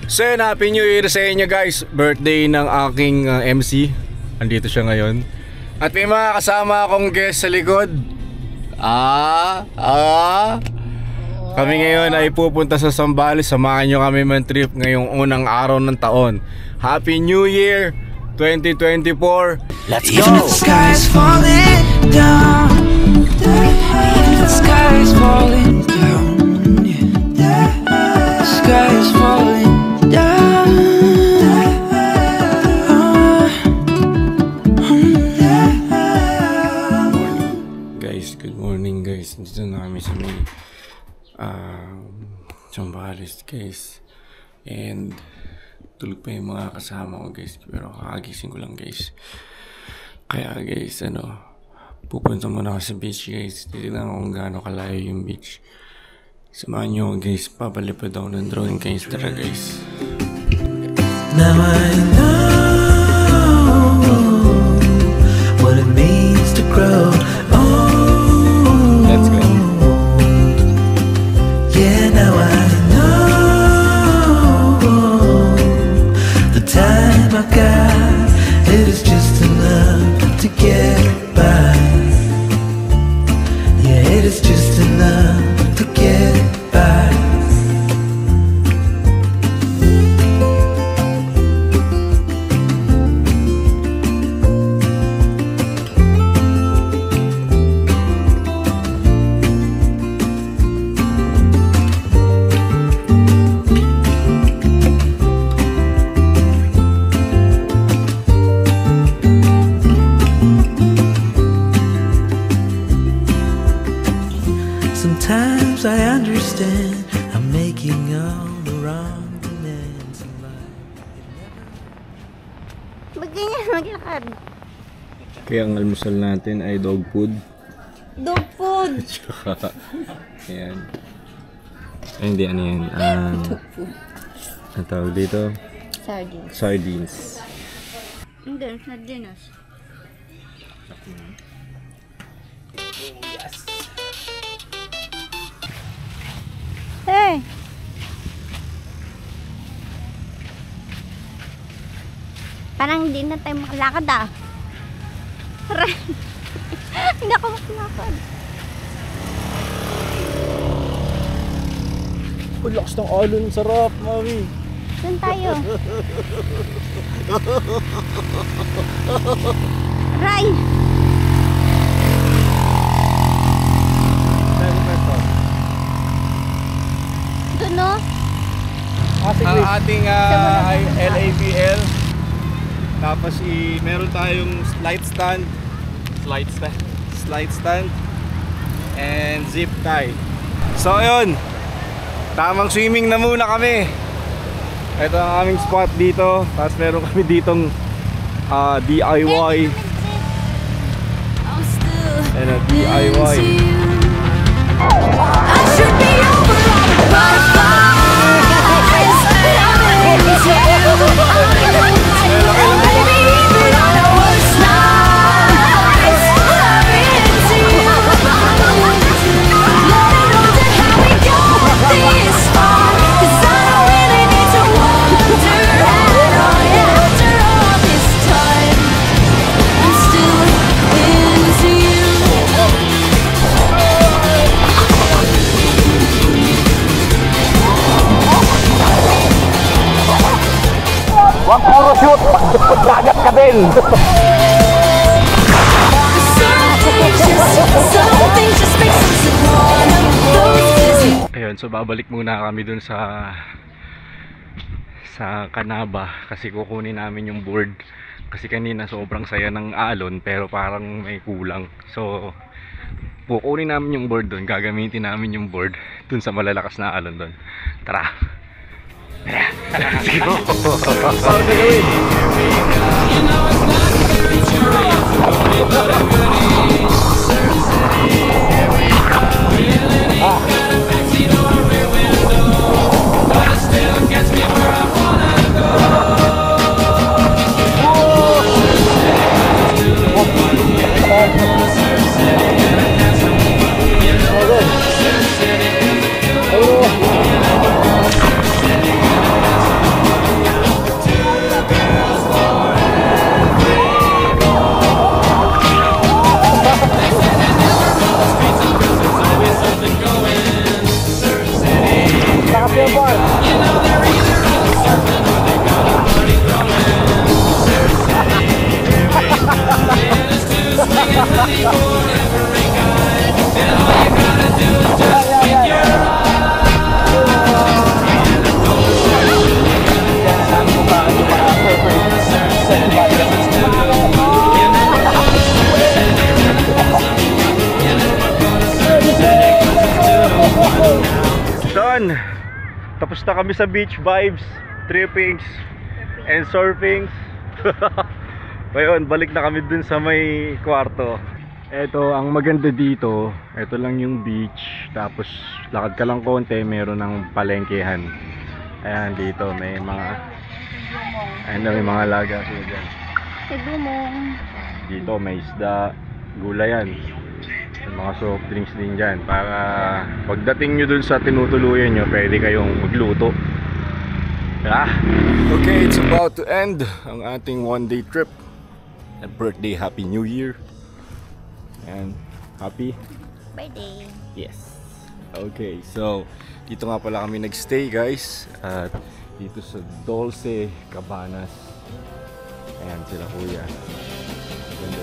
So yun, Happy New Year sa inyo guys. Birthday ng aking MC. Andito siya ngayon. At may mga kasama akong guest sa likod. Kami ngayon ay pupunta sa Zambales. Samahan nyo kami man trip ngayong unang araw ng taon. Happy New Year 2024. Let's go! Even if the sky is falling down, even if the sky is falling down, the sky is falling down. Guys, good morning guys. Dito na kami sa may Zambales guys. And tulog pa yung mga kasama ko guys. Pero kakagising ko lang guys. Kaya guys, pupunta muna ako sa beach guys. Titignan ko kung gaano kalayo yung beach. Samahan nyo guys, papalipad ako ng drone guys. Tara guys. Now I know what it means to grow. Let's go. Yeah, now I know the time I got, it is just enough to get by. Yeah, it is just enough to get by. Sometimes I understand I'm making all the wrong demands in life. Ba't ganyan maglakad? Kaya ang almusal natin ay dog food. Dog food! Tsaka, ayan. Ay, hindi, ano yan? Dog food. Ang tawag dito? Sardines. Sardines. Hindi, sardinas. Hey! Parang hindi na tayo makalakad Aray! Hindi ako makalakad. Ang lakas ng alon, sarap, mami. Saan tayo? Aray! Doon no? Ang ating LABL. Tapos meron tayong slide stand. Slide stand. And zip tie. So yun, tamang swimming na muna kami. Ito ang aming spot dito. Tapos meron kami ditong DIY. And a DIY. Wag puro shoot, dagat ka din. Ayun, so babalik muna kami dun sa Canaba kasi kukunin namin yung board. Kasi kanina sobrang saya ng alon pero parang may kulang. So kukunin namin yung board dun, gagamitin namin yung board dun sa malalakas na alon dun. Tara. Let's go. Tapos na kami sa beach vibes, trippings, and surfings. Ngayon, balik na kami dun sa may kwarto. Eto, ang maganda dito, eto lang yung beach. Tapos, lakad ka lang konti, meron ng palengkehan. Ayan, dito, may mga... Ayan na, may mga laga sila dyan. Nagumong. Dito, may isda, gulayan. May mga soft drinks din dyan. Para pagdating nyo dun sa tinutuluyan nyo, pwede kayong magluto. Okay, it's about to end ang ating one-day trip. A birthday, Happy New Year. And happy? Birthday. Yes. Okay, so dito nga pala kami nagstay guys. At dito sa Dulce Cabanas. Ayan sila kuya. Ganda